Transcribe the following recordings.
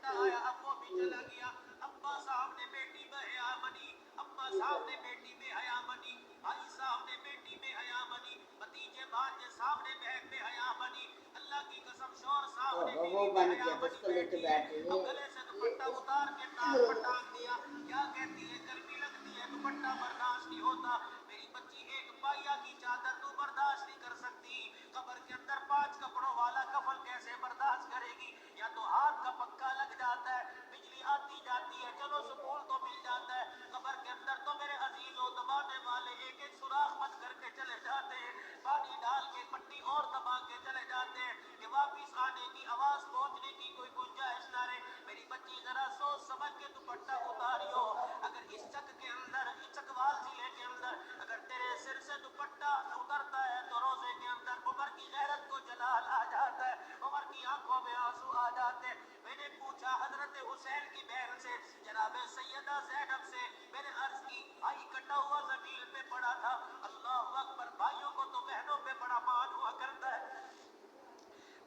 دوپٹہ آیا اب وہ بھی چلا گیا. ابا صاحب نے بیٹی میں حیا بنی, اما صاحب نے بیٹی میں حیا بنی, بھائی صاحب نے بیٹی میں حیا بنی, بھتیجے بھانجے صاحب نے بہن میں حیا بنی. اللہ کی قسم شوہر صاحب نے بیوی میں حیا بنی بیٹھی ہے. اب گلے سے دوپٹہ اتار کے ناک پر ٹانگ دیا. کیا کہتی ہے گرمی لگتی ہے دوپٹہ برداشت نہیں ہوتا. میری بچی ایک پائیا کی چادر تو برداشت نہیں کر سکتی, قبر کے اندر 5 کپڑوں والا کفن کیسے برداشت کرے گی. یا تو ہاتھ کا پکا لگ جاتا ہے, بجلی آتی جاتی ہے, چلو سکون تو مل جاتا ہے. قبر کے اندر تو میرے عزیزوں دبانے والے ایک ایک سوراخ بند کر کے چلے جاتے ہیں, پانی ڈال کے پٹی اور دبا کے چلے جاتے ہیں کہ واپس آنے کی آواز پہنچنے کی کوئی گنجائش نہ رہے. میری بچی ذرا سوچ سمجھ کے دوپٹہ اتاریو. اگر اس چک کے اندر, اس چکوال ضلع کے اندر اگر تیرے سر سے دوپٹہ اترتا ہے تو روزے کے اندر عمر کی غیرت کو جلال آ جاتا ہے, عمر کی آنکھوں میں آنسو آ جاتے ہیں. میں نے پوچھا حضرت حسین کی بہن سے, جناب سیدہ زینب سے, میں نے عرض کی بھائی کٹا ہوا زمین پہ پڑا تھا. اللہ اکبر, بھائیوں کو تو بہنوں پہ بڑا مان ہوا کرتا ہے.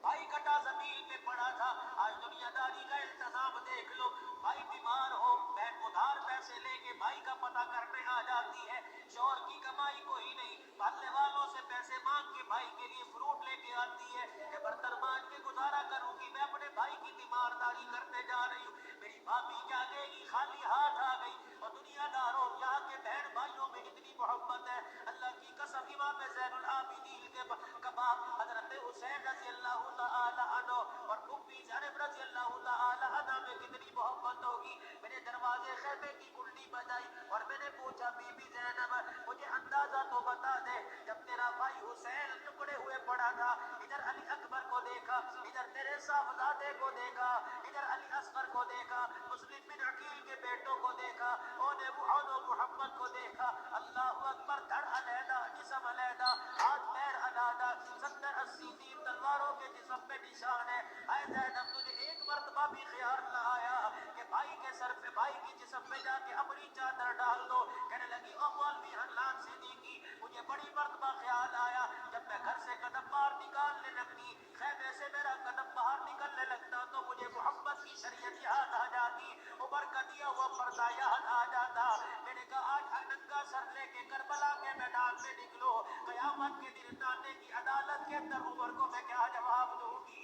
بھائی کٹا زمین پہ پڑا تھا. آج دنیا داری کا التزام دیکھ لو, بھائی بیمار ہو بہن ادھار پیسے لے کے بھائی کا پتہ کرنے آ جاتی ہے. شوہر کی کمائی کوئی نہیں, محلے والوں سے پیسے مانگ کے بھائی کے لیے فروٹ لے کے آتی ہے کہ برتن مانج کے گزارا کروں گی, میں اپنے بھائی کی تیمارداری کرنے جا رہی ہوں. میری بھابھی کیا کہے گی, خالی ہاتھ آ گئی. اور دنیا داروں, یہاں کے بہن بھائیوں میں اتنی محبت ہے, اللہ کی قسم امام زین العابدین کے کباب حضرت حسین رضی اللہ تعالی عنہ اور پھوپھی زینب رضی اللہ تعالی عنہ میں کتنی محبت ہوگی. میں نے دروازے خیمے کی کنڈی بجائی اور میں نے پوچھا بی بی زینب مجھے اندازہ تو بتا دے, جب تیرا بھائی حسین ٹکڑے ہوئے پڑا تھا, ادھر علی اکبر کو دیکھا, ادھر تیرے صاحبزادے کو دیکھا, ادھر علی اصغر کو دیکھا, مسلم بن عقیل کے بیٹوں کو دیکھا, اونے و محمد کو دیکھا, اللہ اکبر, دھڑ علیحدہ جسم علیحدہ, ہاتھ پیر علیحدہ, 70-80 تیر تلواروں کے جسم پہ نشان ہے. اے زینب تجھے ایک مرتبہ بھی خیال نہ آیا کہ بھائی کے سر پہ, بھائی کی جسم پہ جا کے اپنی چادر ڈال دو. کہنے لگی او مولوی حنان صدیقی, مجھے بڑی مرتبہ خیال آیا جب میں گھر سے قدم باہر نکالنے لگتی, خیمے سے میرا قدم باہر نکلنے لگتا تو مجھے محمد کی شریعت یاد آ جاتی, عمر کا دیا ہوا پردہ یاد آ جاتا. میں نے کہا آج ننگا سر لے کے کربلا کے میدان میں نکلو, قیامت کے دن نانے کی عدالت کے اندر عمر کو میں کیا جواب دوں گی.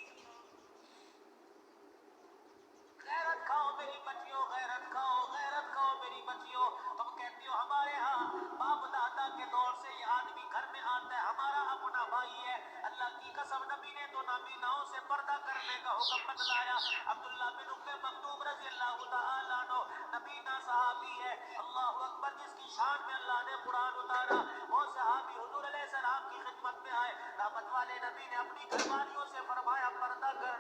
غیرت کھاؤ میری بچیوں, غیرت کھاؤ, غیرت کھاؤ میری بچیوں. تم کہتی ہو ہمارے ہاں باپ دادا کے دور سے یہ آدمی گھر میں آتا ہے, ہمارا اپنا بھائی ہے. اللہ کی قسم نبی نے تو نابیناؤں سے پردہ کرنے کا حکم بتلایا. عبداللہ بن ام مکتوم رضی اللہ تعالیٰ عنہ نبینا صحابی ہے, اللہ اکبر, جس کی شان میں اللہ نے قرآن اتارا. وہ صحابی حضور علیہ السلام کی خدمت میں آئے, رحمت والے نبی نے اپنی گھر والیوں سے فرمایا پردہ کر.